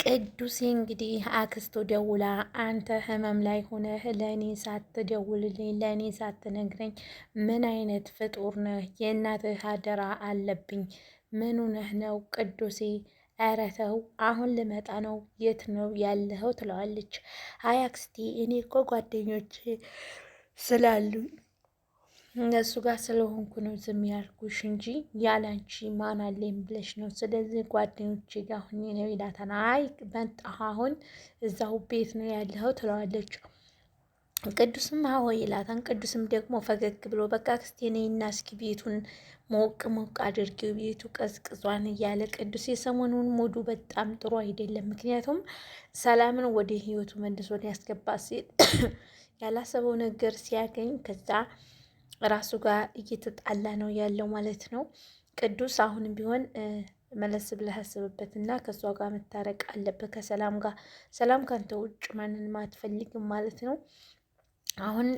ቅዱሴ እንግዲህ አክስቱ ደውላ አንተ ህመም ላይ ሆነህ ለእኔ ሳትደውልልኝ ለእኔ ሳትነግረኝ ምን አይነት ፍጡር ነህ? የእናትህ አደራ አለብኝ። ምን ሆነህ ነው ቅዱሴ? ኧረ ተው አሁን ልመጣ ነው። የት ነው ያለኸው? ትለዋለች። አይ አክስቴ እኔ እኮ ጓደኞቼ ስላሉኝ እነሱ ጋር ስለሆንኩ ነው ዝም ያልኩሽ እንጂ ያላንቺ ማን አለኝ ብለሽ ነው። ስለዚህ ጓደኞቼ ጋር ሁኜ ነው ይላታል። አይ መጣሁ አሁን እዛው ቤት ነው ያለኸው ትለዋለች። ቅዱስም አዎ ይላታል። ቅዱስም ደግሞ ፈገግ ብሎ በቃ አክስቴ ነይና እስኪ ቤቱን ሞቅ ሞቅ አድርጊው ቤቱ ቀዝቅዟን እያለ ቅዱስ የሰሞኑን ሙዱ በጣም ጥሩ አይደለም። ምክንያቱም ሰላምን ወደ ህይወቱ መልሶ ሊያስገባ ሲል ያላሰበው ነገር ሲያገኝ ከዛ ራሱ ጋር እየተጣላ ነው ያለው ማለት ነው። ቅዱስ አሁንም ቢሆን መለስ ብለህ አስብበት እና ከእሷ ጋር መታረቅ አለብህ ከሰላም ጋር። ሰላም ካንተ ውጭ ማንንም አትፈልግም ማለት ነው። አሁን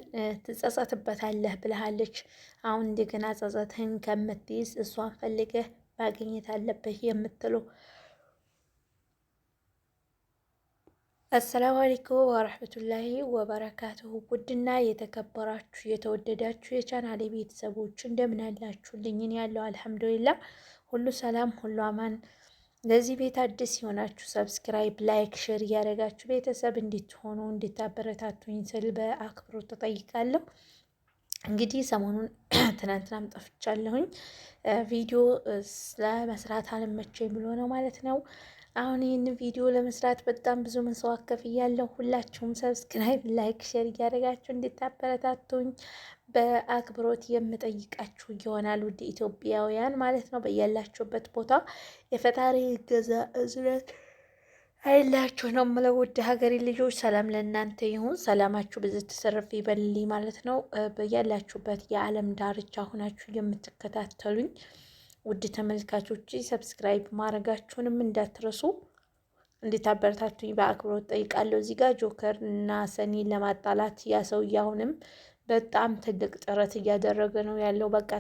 ትጸጸትበታለህ ብለሃለች። አሁን እንደገና ጸጸትህን ከምትይዝ እሷን ፈልገህ ማግኘት አለብህ የምትለው። አሰላሙ አለይኩም ወረህመቱላሂ ወበረካቱሁ። ውድና የተከበራችሁ የተወደዳችሁ የቻናሌ ቤተሰቦች እንደምን አላችሁልኝ? እኔ ያለው አልሐምዱሊላህ ሁሉ ሰላም ሁሉ አማን። ለዚህ ቤት አዲስ የሆናችሁ ሰብስክራይብ፣ ላይክ፣ ሼር እያደረጋችሁ ቤተሰብ እንድትሆኑ እንድታበረታቱኝ ስል በአክብሮት ተጠይቃለሁ። እንግዲህ ሰሞኑን ትናንትናም ጠፍቻለሁኝ። ቪዲዮ ለመስራት አልመቸኝ ብሎ ነው ማለት ነው። አሁን ይህን ቪዲዮ ለመስራት በጣም ብዙ መስዋዕት ከፍያለሁ። ሁላችሁም ሰብስክራይብ፣ ላይክ፣ ሼር እያደረጋችሁ እንድታበረታቱኝ በአክብሮት የምጠይቃችሁ ይሆናል። ውድ ኢትዮጵያውያን ማለት ነው። በያላችሁበት ቦታ የፈጣሪ እገዛ እዝነት አይላችሁ ነው የምለው። ውድ ሀገሬ ልጆች ሰላም ለእናንተ ይሁን። ሰላማችሁ ብዙ ተሰረፍ ይበልልኝ ማለት ነው። በያላችሁበት የዓለም ዳርቻ ሆናችሁ የምትከታተሉኝ ውድ ተመልካቾች ሰብስክራይብ ማድረጋችሁንም እንዳትረሱ እንድታበረታቱኝ በአክብሮት ጠይቃለሁ። እዚህ ጋር ጆከር እና ሰኒን ለማጣላት ያ ሰውዬ አሁንም በጣም ትልቅ ጥረት እያደረገ ነው ያለው። በቃ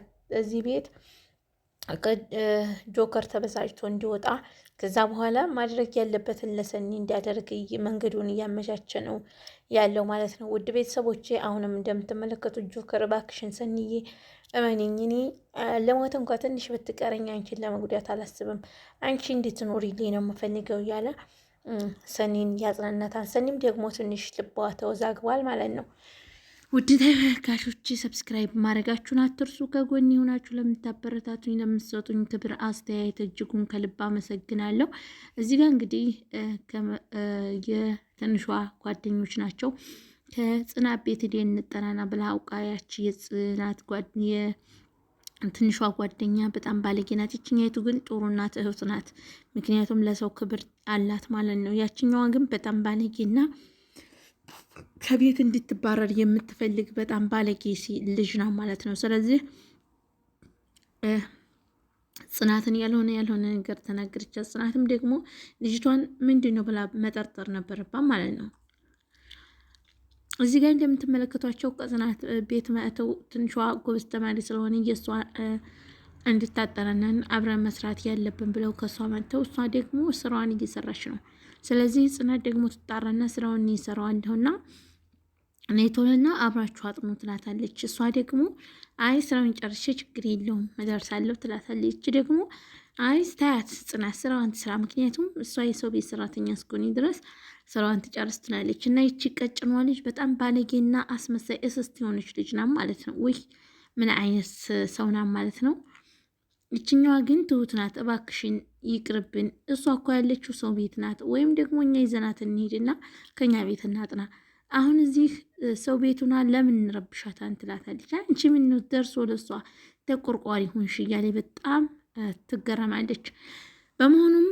እዚህ ቤት ጆከር ተበሳጭቶ እንዲወጣ ከዛ በኋላ ማድረግ ያለበትን ለሰኒ እንዲያደርግ መንገዱን እያመቻቸ ነው ያለው ማለት ነው። ውድ ቤተሰቦቼ አሁንም እንደምትመለከቱት ጆከር እባክሽን ሰኒዬ እመኒኝ፣ እኔ ለሞት እንኳ ትንሽ ብትቀረኝ አንቺን ለመጉዳት አላስብም፣ አንቺ እንድትኖሪልኝ ነው የምፈልገው እያለ ሰኒን ያጽናናታል። ሰኒም ደግሞ ትንሽ ልቧ ተወዛግቧል ማለት ነው። ውድ ተመልካቾች ሰብስክራይብ ማድረጋችሁን አትርሱ። ከጎን የሆናችሁ ለምታበረታቱኝ ለምትሰጡኝ ክብር አስተያየት እጅጉን ከልብ አመሰግናለሁ። እዚህ ጋር እንግዲህ የትንሿ ጓደኞች ናቸው። ከጽናት ቤት ሄደን እንጠናና ብላ አውቃ ያቺ የጽናት ትንሿ ጓደኛ በጣም ባለጌ ናት። ይችኛይቱ ግን ጥሩ ናት፣ እህት ናት። ምክንያቱም ለሰው ክብር አላት ማለት ነው። ያችኛዋ ግን በጣም ባለጌና ከቤት እንድትባረር የምትፈልግ በጣም ባለጌ ልጅ ነው ማለት ነው። ስለዚህ ጽናትን ያልሆነ ነገር ተናገረቻት። ጽናትም ደግሞ ልጅቷን ምንድን ነው ብላ መጠርጠር ነበረባት ማለት ነው። እዚህ ጋር እንደምትመለከቷቸው ከጽናት ቤት መጥተው ትንሿ ጎበዝ ተማሪ ስለሆነ የእሷ እንድታጠናነን አብረን መስራት ያለብን ብለው ከእሷ መጥተው እሷ ደግሞ ስራዋን እየሰራች ነው። ስለዚህ ጽናት ደግሞ ትጣራና ስራውን እየሰራዋ እንደሆና ኔቶንና አብራችሁ አጥኑ ትላታለች። እሷ ደግሞ አይ ስራውን ጨርሼ ችግር የለውም እደርሳለሁ ትላታለች። ደግሞ አይ ስታያት ጽናት ስራዋን ትስራ፣ ምክንያቱም እሷ የሰው ቤት ሰራተኛ እስኮኒ ድረስ ስራዋን ትጨርስ ትላለች። እና ይቺ ቀጭኗ ልጅ በጣም ባለጌና አስመሳይ እስስት የሆነች ልጅ ናት ማለት ነው። ውይ ምን አይነት ሰው ናት ማለት ነው። ይችኛዋ ግን ትሁት ናት። እባክሽን ይቅርብን፣ እሷ እኮ ያለችው ሰው ቤት ናት፣ ወይም ደግሞ እኛ ይዘናት እንሄድና ከኛ ቤት እናጥና፣ አሁን እዚህ ሰው ቤቱና ለምን እንረብሻታን ትላታለች። አንቺ ምን ደርሶ ለሷ ተቆርቋሪ ሆንሽ እያለ በጣም ትገረማለች። በመሆኑም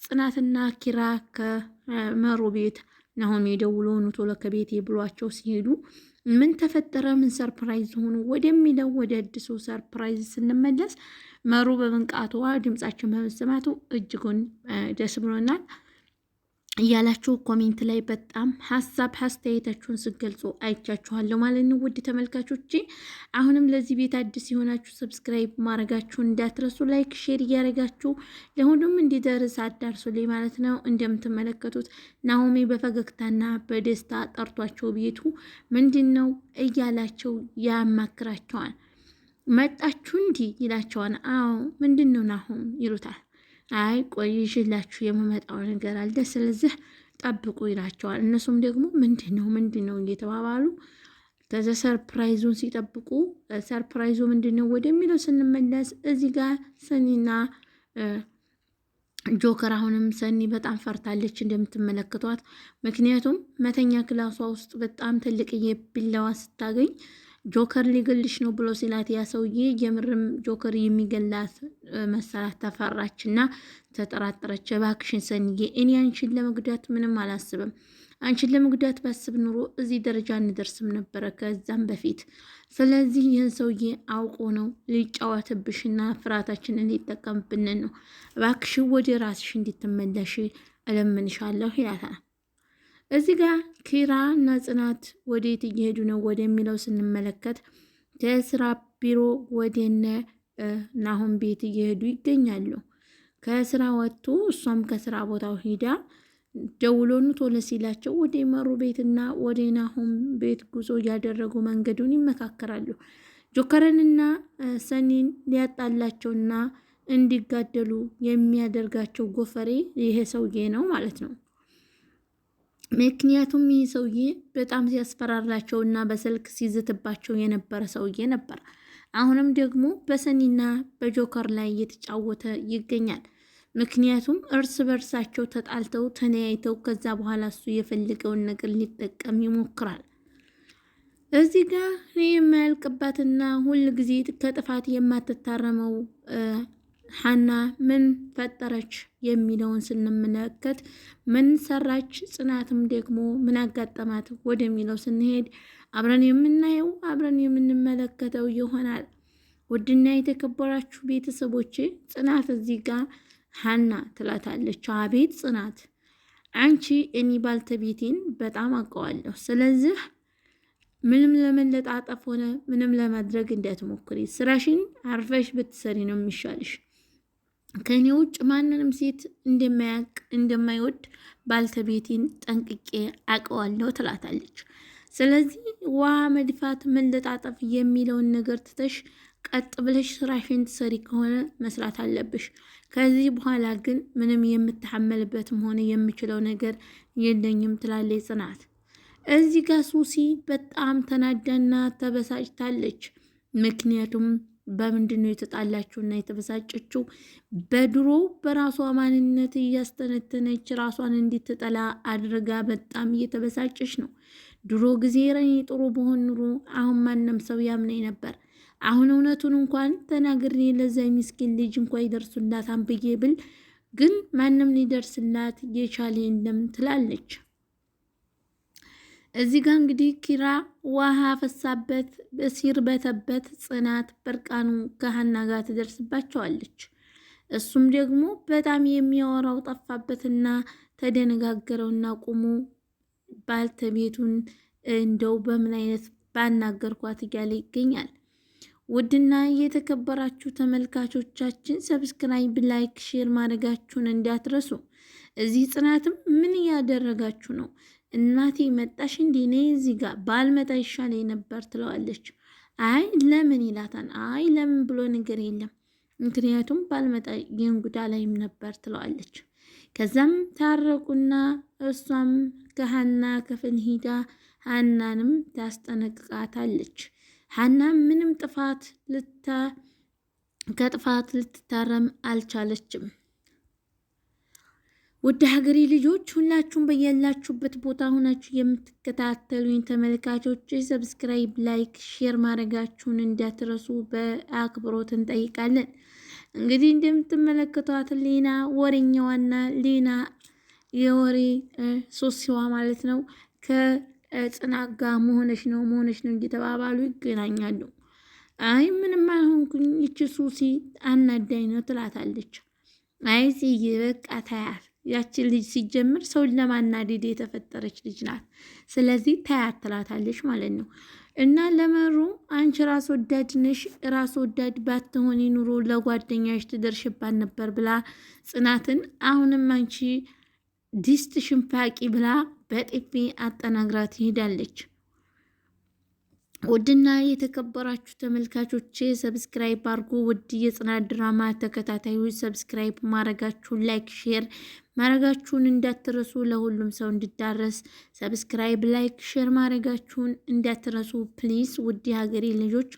ጽናትና ኪራ ከመሮ ቤት ናሆም የደውለው ኑ ቶሎ ከቤት ብሏቸው ሲሄዱ ምን ተፈጠረ፣ ምን ሰርፕራይዝ ሆኑ ወደሚለው ወደ አዲሱ ሰርፕራይዝ ስንመለስ መሩ በመንቃቷ ድምጻችን በመሰማቱ እጅጉን ደስ ብሎናል። እያላችሁ ኮሜንት ላይ በጣም ሀሳብ አስተያየታችሁን ስገልጹ አይቻችኋለሁ ማለት ነው። ውድ ተመልካቾቼ አሁንም ለዚህ ቤት አዲስ የሆናችሁ ሰብስክራይብ ማድረጋችሁን እንዳትረሱ፣ ላይክ ሼር እያደረጋችሁ ለሁሉም እንዲደርስ አዳርሱልኝ ማለት ነው። እንደምትመለከቱት ናሆሜ በፈገግታና በደስታ ጠርቷቸው ቤቱ ምንድን ነው እያላቸው ያማክራቸዋል። መጣችሁ እንዲህ ይላቸዋል። አዎ ምንድን ነው ናሆም ይሉታል። አይ ቆይ ይዤላችሁ የምመጣው ነገር አለ ስለዚህ ጠብቁ ይላቸዋል። እነሱም ደግሞ ምንድን ነው እየተባባሉ ከዛ ሰርፕራይዙን ሲጠብቁ ሰርፕራይዙ ምንድነው ወደሚለው ስንመለስ እዚህ ጋር ሰኒና ጆከር አሁንም ሰኒ በጣም ፈርታለች እንደምትመለከቷት። ምክንያቱም መተኛ ክላሷ ውስጥ በጣም ትልቅዬ ቢላዋ ስታገኝ ጆከር ሊገልሽ ነው ብሎ ሲላት ያ ሰውዬ የምርም ጆከር የሚገላት መሰላት ተፈራች እና ተጠራጠረች። እባክሽን ሰኒዬ እኔ አንቺን ለመጉዳት ምንም አላስብም። አንቺን ለመጉዳት ባስብ ኑሮ እዚህ ደረጃ እንደርስም ነበረ ከዛም በፊት። ስለዚህ ይህን ሰውዬ አውቆ ነው ሊጫወትብሽና ፍርሃታችንን ሊጠቀምብን ነው። እባክሽ ወደ ራስሽ እንድትመለሽ እለምንሻለሁ ይላታል። እዚህ ጋር ኪራ እና ጽናት ወዴት እየሄዱ ነው ወደሚለው ስንመለከት ከስራ ቢሮ ወደነ ናሆም ቤት እየሄዱ ይገኛሉ። ከስራ ወጥቶ እሷም ከስራ ቦታው ሂዳ ደውሎኑ ቶሎ ሲላቸው ወደ መሩ ቤትና ወደ ናሆም ቤት ጉዞ እያደረጉ መንገዱን ይመካከራሉ። ጆከርንና ሰኒን ሊያጣላቸውና እንዲጋደሉ የሚያደርጋቸው ጎፈሬ ይሄ ሰውዬ ነው ማለት ነው። ምክንያቱም ይህ ሰውዬ በጣም ሲያስፈራራቸው እና በስልክ ሲዝትባቸው የነበረ ሰውዬ ነበር። አሁንም ደግሞ በሰኒና በጆከር ላይ እየተጫወተ ይገኛል። ምክንያቱም እርስ በርሳቸው ተጣልተው ተለያይተው ከዛ በኋላ እሱ የፈለገውን ነገር ሊጠቀም ይሞክራል። እዚህ ጋር የማያልቅባትና ሁል ጊዜ ከጥፋት የማትታረመው ሀና ምን ፈጠረች የሚለውን ስንመለከት ምን ሰራች፣ ጽናትም ደግሞ ምን አጋጠማት ወደሚለው ስንሄድ አብረን የምናየው አብረን የምንመለከተው ይሆናል። ውድና የተከበራችሁ ቤተሰቦቼ ጽናት እዚህ ጋር ሀና ትላታለች። አቤት ጽናት፣ አንቺ እኔ ባልተቤቴን በጣም አውቀዋለሁ። ስለዚህ ምንም ለመለጣጠፍ ሆነ ምንም ለማድረግ እንዳትሞክሪ፣ ስራሽን አርፈሽ ብትሰሪ ነው የሚሻልሽ። ከኔ ውጭ ማንንም ሴት እንደማይወድ ባልተቤቴን ጠንቅቄ አውቀዋለሁ ትላታለች። ስለዚህ ውሃ መድፋት መለጣጠፍ የሚለውን ነገር ትተሽ ቀጥ ብለሽ ስራሽን ትሰሪ ከሆነ መስራት አለብሽ። ከዚህ በኋላ ግን ምንም የምትሐመልበትም ሆነ የምችለው ነገር የለኝም ትላለች ጽናት። እዚህ ጋር ሱሲ በጣም ተናዳና ተበሳጭታለች። ምክንያቱም በምንድን ነው የተጣላችውና የተበሳጨችው? በድሮ በራሷ ማንነት እያስተነተነች ራሷን እንድትጠላ አድርጋ በጣም እየተበሳጨች ነው። ድሮ ጊዜ ረኔ ጥሩ በሆን ኑሮ አሁን ማንም ሰው ያምነኝ ነበር። አሁን እውነቱን እንኳን ተናግሬ ለዛ ምስኪን ልጅ እንኳ ይደርሱላታን ብዬ ብል ግን ማንም ሊደርስላት የቻለ የለም ትላለች። እዚህ ጋር እንግዲህ ኪራ ውሃ ፈሳበት ሲርበተበት ጽናት በርቃኑ ከሀና ጋር ትደርስባቸዋለች። እሱም ደግሞ በጣም የሚያወራው ጠፋበትና ተደነጋገረውና ቁሙ ባልተቤቱን እንደው በምን አይነት ባናገርኳት እያለ ይገኛል። ውድና የተከበራችሁ ተመልካቾቻችን ሰብስክራይብ፣ ላይክ፣ ሼር ማድረጋችሁን እንዳትረሱ። እዚህ ጽናትም ምን እያደረጋችሁ ነው? እናቴ መጣሽ እንዴ? ነይ እዚህ ጋር ባልመጣ ይሻለኝ ነበር ትለዋለች። አይ ለምን ይላታል። አይ ለምን ብሎ ነገር የለም ምክንያቱም ባልመጣ የእንጉዳ ላይም ነበር ትለዋለች። ከዛም ታረቁና እሷም ከሀና ክፍል ሂዳ ሀናንም ታስጠነቅቃታለች። ሀና ምንም ከጥፋት ልትታረም አልቻለችም። ውድ ሀገሬ ልጆች ሁላችሁም በያላችሁበት ቦታ ሆናችሁ የምትከታተሉኝ ተመልካቾች ሰብስክራይብ፣ ላይክ፣ ሼር ማድረጋችሁን እንዳትረሱ በአክብሮት እንጠይቃለን። እንግዲህ እንደምትመለከቷት ሌና ወሬኛዋና ሌና የወሬ ሶሲዋ ማለት ነው ከጽናት ጋር መሆነች ነው እየተባባሉ ይገናኛሉ። አይ ምንም አልሆንኩኝ ይቺ ሱሲ አናዳኝ ነው ትላታለች። አይ ጽዬ በቃ ታያት ያቺ ልጅ ሲጀምር ሰውን ለማናደድ የተፈጠረች ልጅ ናት። ስለዚህ ታያት ትላታለች ማለት ነው። እና ለመሩ አንቺ ራስ ወዳድ ነሽ፣ ራስ ወዳድ ባትሆኒ ኑሮ ለጓደኛሽ ትደርሽባት ነበር ብላ ጽናትን አሁንም አንቺ ዲስት ሽንፋቂ ብላ በጥፊ አጠናግራ ትሄዳለች። ውድና የተከበራችሁ ተመልካቾቼ ሰብስክራይብ አድርጉ። ውድ የጽናት ድራማ ተከታታዮች ሰብስክራይብ ማድረጋችሁን፣ ላይክ፣ ሼር ማድረጋችሁን እንዳትረሱ። ለሁሉም ሰው እንዲዳረስ ሰብስክራይብ፣ ላይክ፣ ሼር ማድረጋችሁን እንዳትረሱ ፕሊዝ። ውድ የሀገሬ ልጆች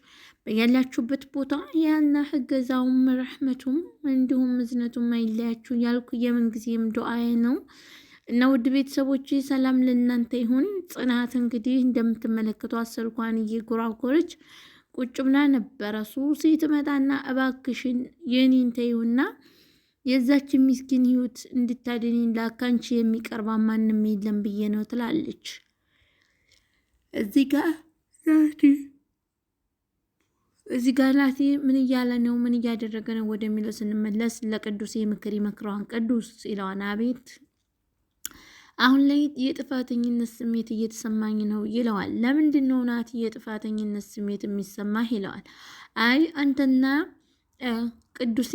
በያላችሁበት ቦታ ያና ህገዛውም ረህመቱም እንዲሁም እዝነቱም አይለያችሁ ያልኩ የምንጊዜም ዱዓዬ ነው። እና ውድ ቤተሰቦች ሰላም ለእናንተ ይሁን። ጽናት እንግዲህ እንደምትመለከቷት ስልኳን እየጎራጎረች ቁጭ ብላ ነበረ። ሱሲ ትመጣና እባክሽን የኔን ተይውና የዛች ምስኪን ህይወት እንድታድኝ ላካንቺ የሚቀርባ ማንም የለም ብዬ ነው ትላለች። እዚህ ጋር ናቲ ምን እያለ ነው? ምን እያደረገ ነው ወደሚለው ስንመለስ ለቅዱስ ምክር ይመክረዋል። ቅዱስ ይለዋል። አቤት አሁን ላይ የጥፋተኝነት ስሜት እየተሰማኝ ነው ይለዋል። ለምንድን ነው ናቲ የጥፋተኝነት ስሜት የሚሰማህ ይለዋል። አይ አንተና ቅዱሴ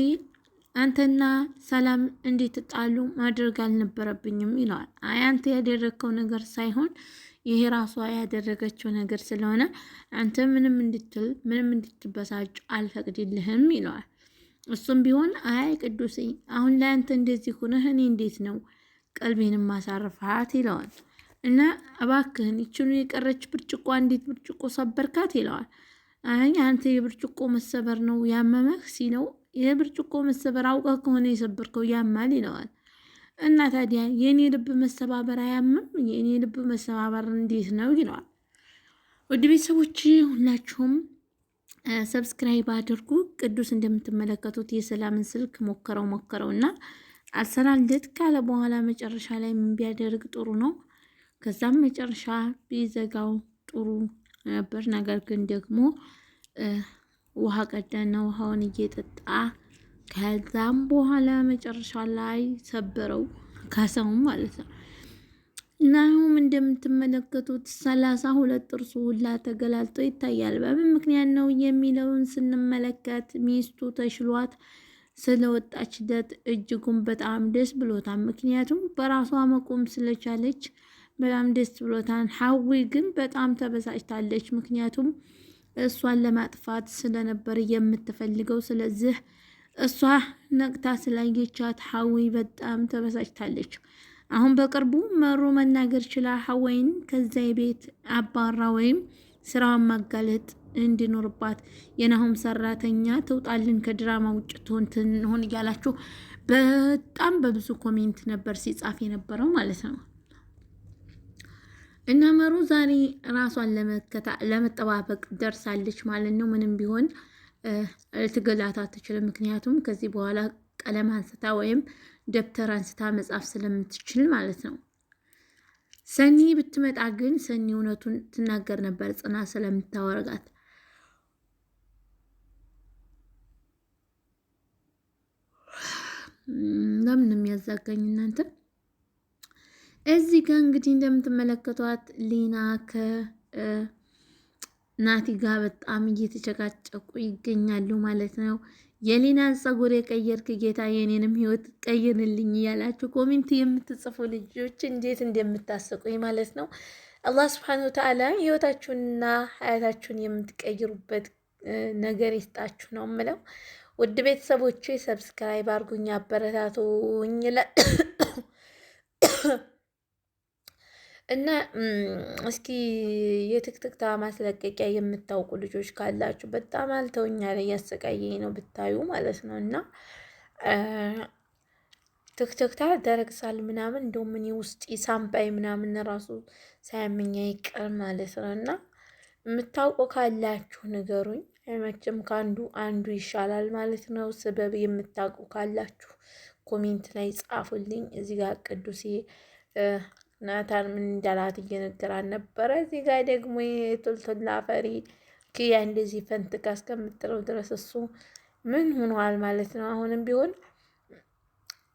አንተና ሰላም እንድትጣሉ ማድረግ አልነበረብኝም ይለዋል። አይ አንተ ያደረግከው ነገር ሳይሆን ይሄ ራሷ ያደረገችው ነገር ስለሆነ አንተ ምንም እንድትበሳጭ አልፈቅድልህም ይለዋል። እሱም ቢሆን አይ ቅዱሴ አሁን ላይ አንተ እንደዚህ ሆነህ እኔ እንዴት ነው ቀልቤንም ማሳረፋት ይለዋል። እና እባክህን ይችኑ የቀረች ብርጭቆ እንዴት ብርጭቆ ሰበርካት ይለዋል። አይ አንተ የብርጭቆ መሰበር ነው ያመመህ ሲለው የብርጭቆ መሰበር አውቀህ ከሆነ የሰበርከው ያማል ይለዋል። እና ታዲያ የኔ ልብ መሰባበር አያምም? የኔ ልብ መሰባበር እንዴት ነው ይለዋል። ውድ ቤተሰቦች ሁላችሁም ሰብስክራይብ አድርጉ። ቅዱስ እንደምትመለከቱት የሰላምን ስልክ ሞከረውና አልሰራለት ካለ በኋላ መጨረሻ ላይ ምን ቢያደርግ ጥሩ ነው? ከዛም መጨረሻ ቢዘጋው ጥሩ ነበር። ነገር ግን ደግሞ ውሃ ቀዳና ውሃውን እየጠጣ ከዛም በኋላ መጨረሻ ላይ ሰበረው ካሳውን ማለት ነው። እና አሁን እንደምትመለከቱት 32 ጥርሱ ሁላ ተገላልጦ ይታያል። በምን ምክንያት ነው የሚለውን ስንመለከት ሚስቱ ተሽሏት ስለወጣችለት እጅጉን በጣም ደስ ብሎታል። ምክንያቱም በራሷ መቆም ስለቻለች በጣም ደስ ብሎታል። ሀዊ ግን በጣም ተበሳጭታለች። ምክንያቱም እሷን ለማጥፋት ስለነበር የምትፈልገው። ስለዚህ እሷ ነቅታ ስላየቻት ሀዊ በጣም ተበሳጭታለች። አሁን በቅርቡ መሩ መናገር ችላ ሀዊን ከዛ ቤት አባራ ወይም ስራዋን ማጋለጥ እንዲኖርባት የናሆም ሰራተኛ ትውጣልን ከድራማ ውጭ ትሆን እያላችሁ በጣም በብዙ ኮሜንት ነበር ሲጻፍ የነበረው ማለት ነው። እና መሩ ዛሬ ራሷን ለመጠባበቅ ደርሳለች ማለት ነው። ምንም ቢሆን ልትገላት አትችልም። ምክንያቱም ከዚህ በኋላ ቀለም አንስታ ወይም ደብተር አንስታ መጻፍ ስለምትችል ማለት ነው። ሰኒ ብትመጣ ግን ሰኒ እውነቱን ትናገር ነበር ጽናት ስለምታወርጋት። ለምን የሚያዛጋኝ እናንተ? እዚህ ጋር እንግዲህ እንደምትመለከቷት ሊና ከናቲ ጋር በጣም እየተጨቃጨቁ ይገኛሉ ማለት ነው። የሊናን ጸጉር የቀየርክ ጌታ የኔንም ህይወት ቀይርልኝ እያላችሁ ኮሜንት የምትጽፉ ልጆች እንዴት እንደምታሰቁኝ ማለት ነው። አላህ ሱብሓነሁ ወተዓላ ህይወታችሁንና ሀያታችሁን የምትቀይሩበት ነገር ይስጣችሁ ነው የምለው። ውድ ቤተሰቦቼ ሰብስክራይብ አድርጉኝ፣ አበረታቱኝ እና እስኪ የትክትክታ ማስለቀቂያ የምታውቁ ልጆች ካላችሁ በጣም አልተውኛል፣ እያሰቃየኝ ነው ብታዩ ማለት ነው። እና ትክትክታ ደረግሳል ምናምን እንደውም እኔ ውስጥ ሳምባይ ምናምን ራሱ ሳያመኛ ይቀር ማለት ነው። እና የምታውቁ ካላችሁ ንገሩኝ። መቼም ከአንዱ አንዱ ይሻላል ማለት ነው። ስበብ የምታውቁ ካላችሁ ኮሜንት ላይ ጻፉልኝ። እዚህ ጋር ቅዱሴ ናታን ምን እንዳላት እየነገራን ነበረ። እዚህ ጋር ደግሞ የቶልቶላ ፈሪ ክያ እንደዚህ ፈንጥቃ እስከምጥለው ድረስ እሱ ምን ሆኗል ማለት ነው። አሁንም ቢሆን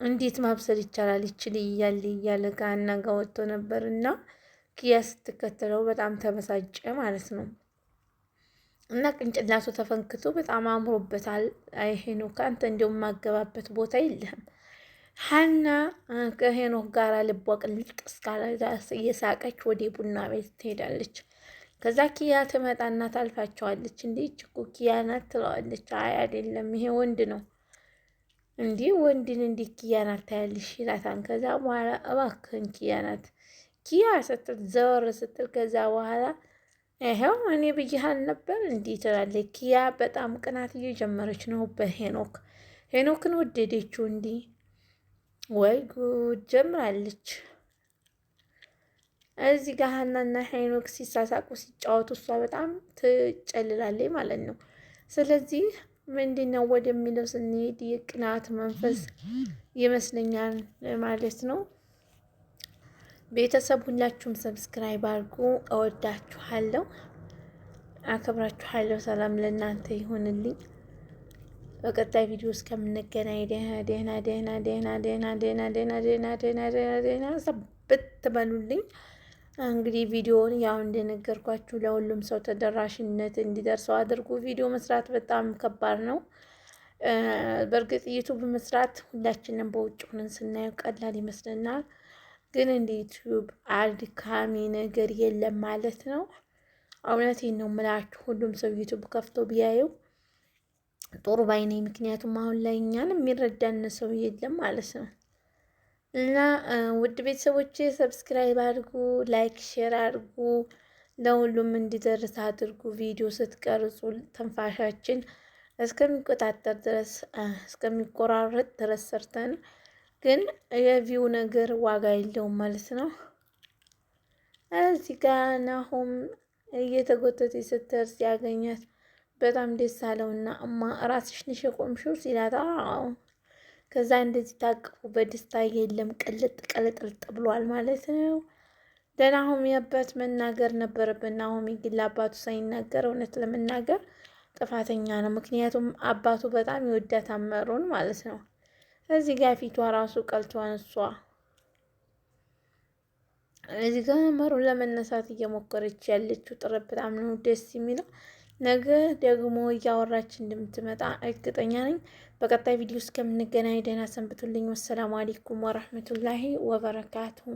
እንዴት ማብሰል ይቻላል ይችል እያለ ከሀና ጋር ወጥቶ ነበር እና ኪያ ስትከተለው በጣም ተበሳጨ ማለት ነው። እና ቅንጭላቱ ተፈንክቶ በጣም አምሮበታል። አይ ሄኖክ አንተ እንዲያውም ማገባበት ቦታ የለህም። ሀና ከሄኖክ ጋር ልቧ ቅልጥ እስካለ እየሳቀች ወደ ቡና ቤት ትሄዳለች። ከዛ ኪያ ትመጣና ታልፋቸዋለች። እንዲህ እኮ ኪያ ናት ትለዋለች። አይ አይደለም ይሄ ወንድ ነው እንዲህ ወንድን እንዲህ ኪያ ናት ታያለሽ ይላታል። ከዛ በኋላ እባክህን ኪያ ናት ኪያ ስትል ዘወር ስትል ከዛ በኋላ ይሄው እኔ ብዬሃል ነበር እንዲህ ትላለች። ኪያ በጣም ቅናት እየጀመረች ነው በሄኖክ ሄኖክን ወደደችው። እንዲህ ወይ ጉድ ጀምራለች። እዚህ ጋር ሀናና ሄኖክ ሲሳሳቁ ሲጫወቱ እሷ በጣም ትጨልላለች ማለት ነው። ስለዚህ ምንድነው ወደሚለው ስንሄድ የቅናት መንፈስ ይመስለኛል ማለት ነው። ቤተሰብ ሁላችሁም ሰብስክራይብ አድርጉ። እወዳችኋለሁ፣ አከብራችኋለሁ። ሰላም ለእናንተ ይሁንልኝ። በቀጣይ ቪዲዮ እስከምንገናኝ ደህና ሰብት በሉልኝ። እንግዲህ ቪዲዮውን ያው እንደነገርኳችሁ ለሁሉም ሰው ተደራሽነት እንዲደርሰው አድርጉ። ቪዲዮ መስራት በጣም ከባድ ነው። በእርግጥ ዩቱብ መስራት ሁላችንም በውጭ ሆነን ስናየው ቀላል ይመስለናል፣ ግን እንደ ዩቱብ አድካሚ ነገር የለም ማለት ነው። እውነቴን ነው የምላችሁ። ሁሉም ሰው ዩቱብ ከፍቶ ቢያየው ጥሩ ባይ ነኝ። ምክንያቱም አሁን ላይ እኛን የሚረዳን ሰው የለም ማለት ነው። እና ውድ ቤተሰቦቼ ሰብስክራይብ አድርጉ፣ ላይክ ሼር አድርጉ፣ ለሁሉም እንዲደርስ አድርጉ። ቪዲዮ ስትቀርጹ ተንፋሻችን እስከሚቆጣጠር ድረስ እስከሚቆራረጥ ድረስ ሰርተን ግን የቪው ነገር ዋጋ የለውም ማለት ነው። እዚህ ጋ ናሆም እየተጎተተ ስትደርስ ያገኛት በጣም ደስ አለውና እማ ራስሽ ነሽ የቆምሽው ሲላት፣ አዎ። ከዛ እንደዚህ ታቅፉ በደስታ የለም ቅልጥ ቅልጥልጥ ብሏል ማለት ነው። ለናሆሚ አባት መናገር ነበረበት። ናሆሚ ግን ለአባቱ ሳይናገር እውነት ለመናገር ጥፋተኛ ነው። ምክንያቱም አባቱ በጣም ይወዳት አመሩን ማለት ነው። እዚህ ጋር ፊቷ ራሱ ቀልቷን እሷ እዚህ ጋር መሩን ለመነሳት እየሞከረች ያለችው ጥረት በጣም ነው ደስ የሚለው። ነገ ደግሞ እያወራች እንደምትመጣ እርግጠኛ ነኝ። በቀጣይ ቪዲዮ እስከምንገናኝ ደህና ሰንብቱልኝ። ወሰላሙ አለይኩም ወረህመቱላሂ ወበረካቱሁ።